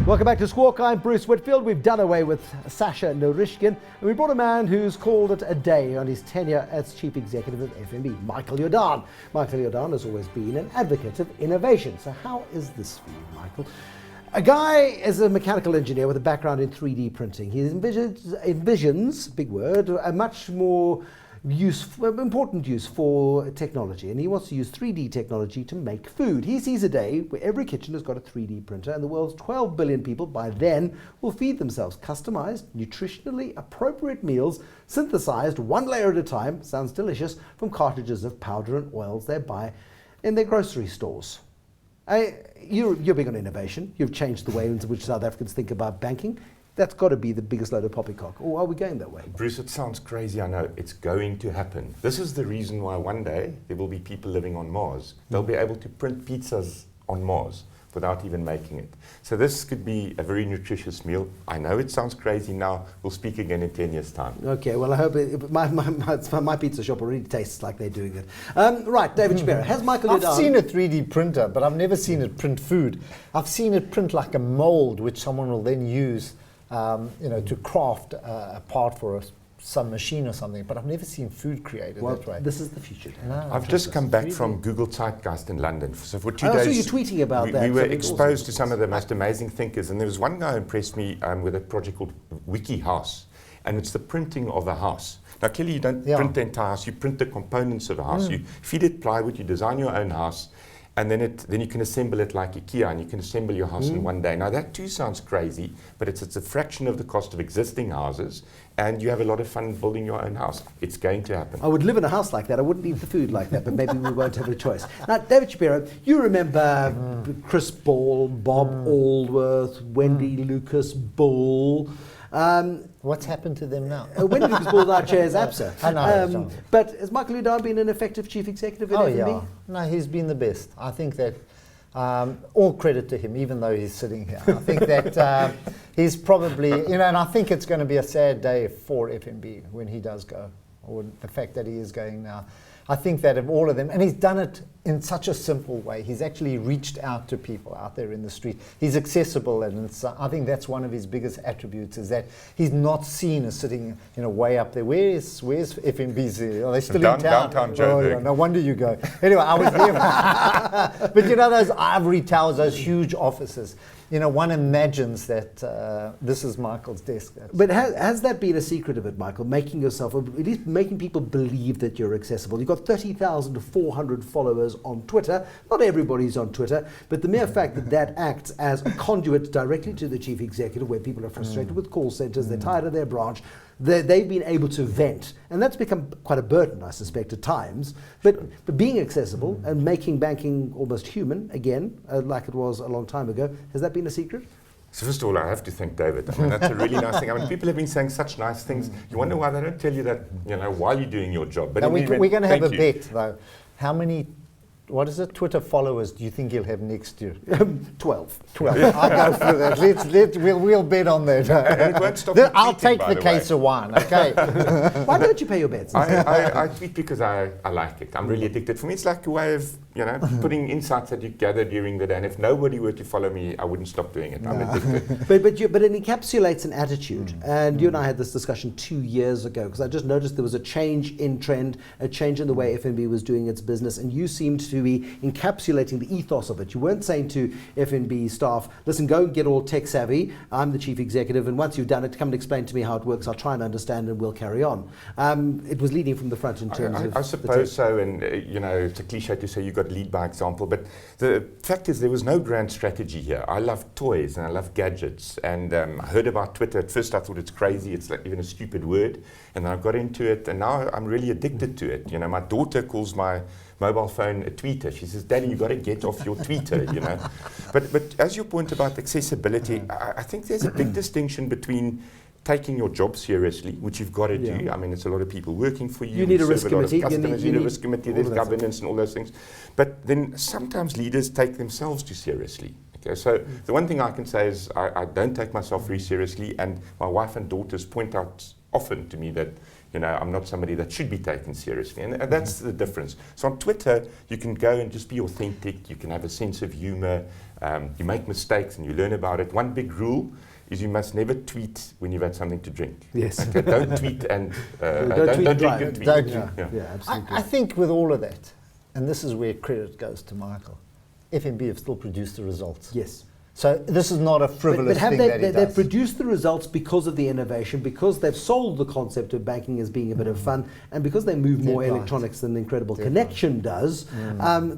Welcome back to Squawk. I'm Bruce Whitfield. We've done away with Sasha Norishkin, and we brought a man who's called it a day on his tenure as Chief Executive of FNB, Michael Jordaan. Michael Jordaan has always been an advocate of innovation. So how is this for you, Michael? A guy is a mechanical engineer with a background in 3D printing. He envisions, big word, a much more important use for technology, and he wants to use 3D technology to make food. He sees a day where every kitchen has got a 3D printer, and the world's 12 billion people by then will feed themselves customized, nutritionally appropriate meals, synthesized one layer at a time, sounds delicious, from cartridges of powder and oils they buy in their grocery stores. You're big on innovation. You've changed the way in which South Africans think about banking. That's got to be the biggest load of poppycock. Or are we going that way? Bruce, it sounds crazy, I know. It's going to happen. This is the reason why one day there will be people living on Mars. They'll be able to print pizzas on Mars without even making it. So this could be a very nutritious meal. I know it sounds crazy now. We'll speak again in 10 years' time. Okay, well, I hope my pizza shop already tastes like they're doing it. Right, David Shapiro, has Michael Jordaan... I've seen a 3D printer, but I've never seen it print food. I've seen it print like a mold, which someone will then use to craft a part for some machine or something, but I've never seen food created that way. This is the future. No, I've just come back from Google Zeitgeist in London. So for 2 days, so you're tweeting about that. We were exposed to some of the most amazing thinkers, and there was one guy who impressed me with a project called Wiki House, and it's the printing of a house. Now, clearly, you don't print the entire house; you print the components of a house. You feed it plywood, you design your own house. And then you can assemble it like IKEA, and you can assemble your house in one day. Now that too sounds crazy, but it's a fraction of the cost of existing houses, and you have a lot of fun building your own house. It's going to happen. I would live in a house like that. I wouldn't eat the food like that, but maybe we won't have a choice. Now, David Shapiro, you remember Chris Ball, Bob Aldworth, Wendy Lucas Bull. What's happened to them now? Wendy Lucas Bull now chairs ABSA. I know. But has Michael Jordaan been an effective chief executive at FNB? Yeah. No, he's been the best. I think that all credit to him, even though he's sitting here. I think that he's probably, and I think it's going to be a sad day for FNB when he does go, or the fact that he is going now. I think that of all of them, and he's done it in such a simple way. He's actually reached out to people out there in the street. He's accessible, and I think that's one of his biggest attributes, is that he's not seen as sitting way up there. Where's FNB's? Are they still in town? Downtown Joburg. No wonder you go. Anyway, I was there. But those ivory towers, those huge offices. One imagines that this is Michael's desk. But has that been a secret of it, Michael? Making yourself, or at least making people believe that you're accessible. You've got 30,400 followers on Twitter. Not everybody's on Twitter, but the mere fact that acts as a conduit directly to the chief executive, where people are frustrated with call centers, they're tired of their branch, they've been able to vent. And that's become quite a burden, I suspect, at times. But being accessible and making banking almost human, again, like it was a long time ago, has that been a secret? So first of all, I have to thank David. I mean, that's a really nice thing. I mean, people have been saying such nice things. You wonder why they don't tell you that, while you're doing your job. But now we're going to have a bet, though. How many, Twitter followers do you think you'll have next year? 12. I'll go through that. We'll bet on that. And it won't stop I'll take the case of one, okay? Why don't you pay your bets? I tweet because I like it. I'm really addicted. For me, it's like a way of, putting insights that you gather during the day. And if nobody were to follow me, I wouldn't stop doing it. I'm addicted. But it encapsulates an attitude. And you and I had this discussion 2 years ago, because I just noticed there was a change in trend, a change in the way FNB was doing its business, and you seemed to be encapsulating the ethos of it. You weren't saying to FNB staff, listen, go and get all tech savvy. I'm the chief executive, and once you've done it, come and explain to me how it works. I'll try and understand, and we'll carry on. It was leading from the front in terms of... I suppose so, and it's a cliche to say you've got to lead by example, but the fact is there was no grand strategy here. I love toys and I love gadgets, and I heard about Twitter. At first I thought it's crazy, it's like even a stupid word, and then I got into it, and now I'm really addicted to it. My daughter calls my mobile phone a tweeter. She says, Daddy, you've got to get off your Twitter, But as your point about accessibility, I think there's a big distinction between taking your job seriously, which you've got to do. I mean, it's a lot of people working for you. You need a risk committee. You need a risk committee, there's governance and all those things. But then sometimes leaders take themselves too seriously. Okay, so the one thing I can say is I don't take myself very seriously, and my wife and daughters point out often to me that I'm not somebody that should be taken seriously. And that's the difference. So on Twitter, you can go and just be authentic. You can have a sense of humor. You make mistakes and you learn about it. One big rule is you must never tweet when you've had something to drink. Yes. Okay, don't tweet and Don't don't drive. drink and tweet. Don't Yeah, Yeah. yeah, absolutely. I think with all of that, and this is where credit goes to Michael, FNB have still produced the results. Yes. So this is not a frivolous But have thing they, that he they've does. produced the results because of the innovation, because they've sold the concept of banking as being a bit of fun, and because they move more Dead right. electronics than Incredible Dead Connection does.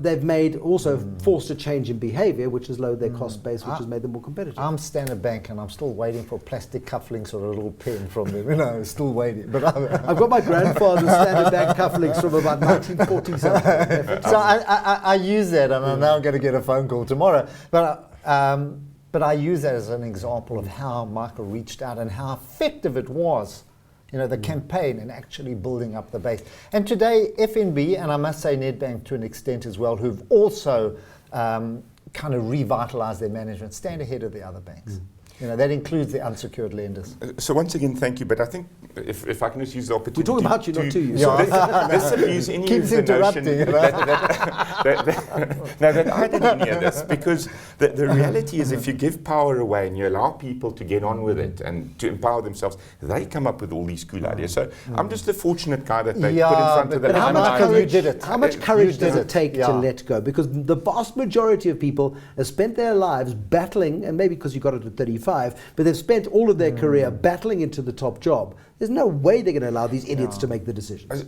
They've made also forced a change in behaviour, which has lowered their cost base, which has made them more competitive. I'm Standard Bank and I'm still waiting for plastic cufflinks or a little pen from them. You know, still waiting. But I've got my grandfather's Standard Bank cufflinks from about 1940 something. so I use that, and I'm now going to get a phone call tomorrow. But I use that as an example of how Michael reached out and how effective it was, you know, the campaign and actually building up the base. And today, FNB, and I must say Nedbank to an extent as well, who've also kind of revitalized their management, stand ahead of the other banks. You know, that includes the unsecured lenders. So once again, thank you. But I think if I can just use the opportunity, We're talking about you, not to you. So let's abuse any Keeps of the notion interrupting, you know. that I did any of this, because the reality is if you give power away and you allow people to get on with it and to empower themselves, they come up with all these cool ideas. So I'm just a fortunate guy that they put in front of the but how much limelight. courage- you did it. How much courage You did does it it. take to Yeah. let go? Because the vast majority of people have spent their lives battling, and maybe because you got it at 35, but they've spent all of their career battling into the top job. There's no way they're going to allow these idiots to make the decisions.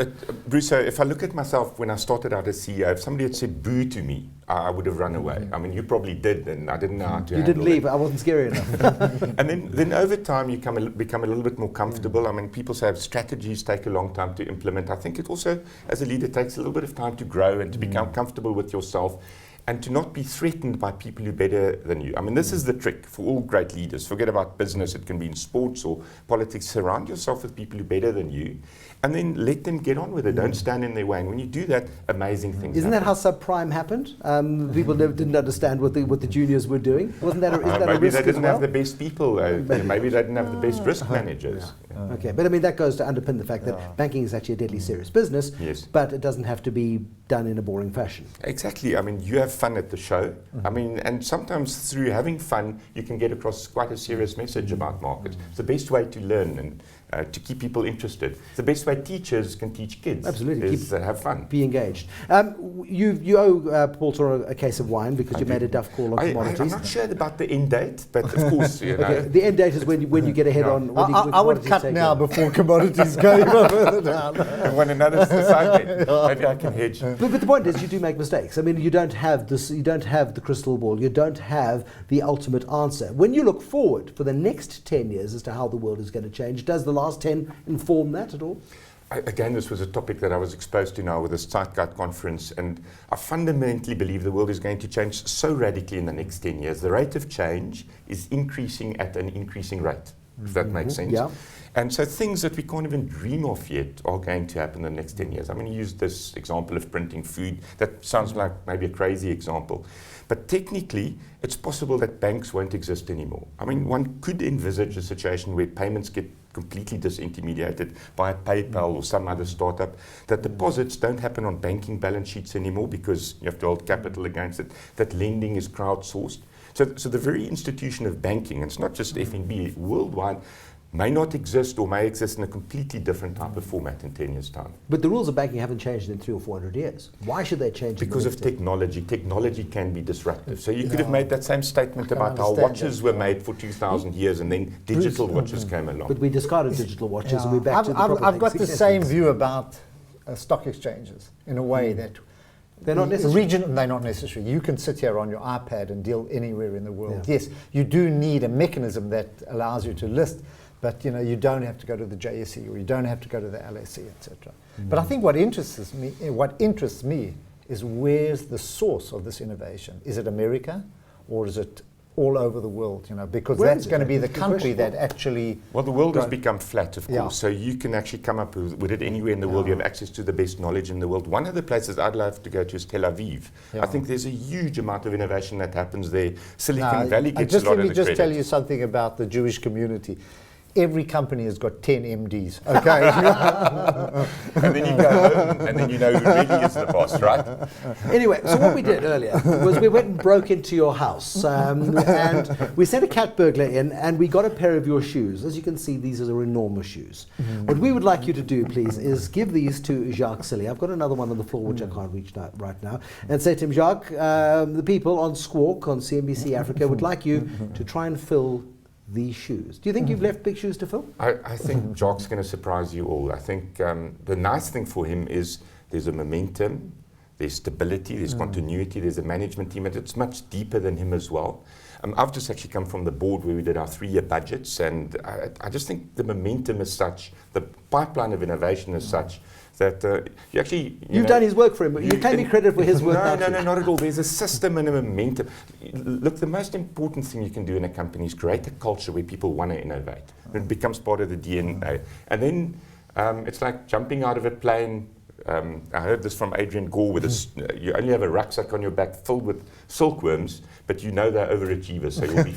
Bruce, so if I look at myself when I started out as CEO, if somebody had said boo to me, I would have run away. I mean, you probably did, and I didn't know how to You didn't handle leave. it. I wasn't scary enough. And then over time, you become a little bit more comfortable. I mean, people say strategies take a long time to implement. I think it also, as a leader, takes a little bit of time to grow and to become comfortable with yourself, and to not be threatened by people who are better than you. I mean, this is the trick for all great leaders. Forget about business. It can be in sports or politics. Surround yourself with people who are better than you, and then let them get on with it. Don't stand in their way. And when you do that, amazing things Isn't that happen. how subprime happened? People didn't understand what the juniors were doing. Wasn't that a, isn't that a maybe risk they as didn't well? have the best people. Maybe they didn't have the best risk managers. Okay, but I mean that goes to underpin the fact that banking is actually a deadly serious business, Yes. but it doesn't have to be done in a boring fashion. Exactly. I mean, you have fun at the show. I mean, and sometimes through having fun, you can get across quite a serious message about markets. It's the best way to learn and to keep people interested. It's the best way teachers can teach kids. Absolutely. Is have fun. Be engaged. You owe Paul Tor a case of wine because you made a duff call on I'm commodities. not sure about the end date, but of course, you know. Okay, the end date is when you get ahead Yeah. on. When I would commodities cut take now over. before commodities go even further down. And when another side bet, maybe I can hedge. But the point is, you do make mistakes. I mean, you don't have this. You don't have the crystal ball. You don't have the ultimate answer. When you look forward for the next 10 years as to how the world is going to change, does the last 10 inform that at all? Again, this was a topic that I was exposed to now with this Zeitgeist conference, and I fundamentally believe the world is going to change so radically in the next 10 years. The rate of change is increasing at an increasing rate, if that makes sense. Yeah. And so things that we can't even dream of yet are going to happen in the next 10 years. I mean, you used this example of printing food. That sounds like maybe a crazy example. But technically, it's possible that banks won't exist anymore. I mean, one could envisage a situation where payments get completely disintermediated by PayPal or some other startup, that deposits don't happen on banking balance sheets anymore because you have to hold capital against it, that lending is crowdsourced. So the very institution of banking, and it's not just FNB, worldwide, may not exist or may exist in a completely different type of format in 10 years' time. But the rules of banking haven't changed in 300 or 400 years. Why should they change? Because of technology. Technology can be disruptive. So you could have Yeah. made that same statement I can about how understand watches that, were yeah. made for 2,000 years and then digital watches came along. But we discarded digital watches and we're back to the proper I've got things. the same view about stock exchanges in a way that They're not necessary. They're not necessary. You can sit here on your iPad and deal anywhere in the world. Yeah. Yes, you do need a mechanism that allows you to list, but you know you don't have to go to the JSE or you don't have to go to the LSE, etc. But I think what interests me is where's the source of this innovation? Is it America, or is it all over the world? You know, because Where that's is it? going to be the That's the country question. that actually. Well, the world has Right. become flat, of Yeah. course, so you can actually come up with it anywhere in the world. You have access to the best knowledge in the world. One of the places I'd love to go to is Tel Aviv. Yeah. I think there's a huge amount of innovation that happens there. Silicon Valley gets just a lot let me of the just credit. tell you something about the Jewish community. every company has got 10 MDs. Okay. And then you go home, and then you know who really is the boss, right? Anyway, so what we did earlier was we went and broke into your house, and we sent a cat burglar in, and we got a pair of your shoes. As you can see, these are enormous shoes. What we would like you to do, please, is give these to Jacques Silly. I've got another one on the floor which I can't reach right now, and say to him, Jacques, the people on Squawk on CNBC Africa would like you to try and fill these shoes. Do you think you've left big shoes to fill? I think Jock's going to surprise you all. I think the nice thing for him is there's a momentum, there's stability, there's continuity, there's a management team, and it's much deeper than him as well. I've just actually come from the board where we did our 3-year budgets, and I just think the momentum is such, the pipeline of innovation is such, that you actually... You've done his work for him, but you claim me credit for his work. No, not at all. There's a system and a momentum. Look, the most important thing you can do in a company is create a culture where people want to innovate. It becomes part of the DNA. And then it's like jumping out of a plane. I heard this from Adrian Gore, with this, you only have a rucksack on your back filled with silkworms, but you know they're overachievers, so you'll be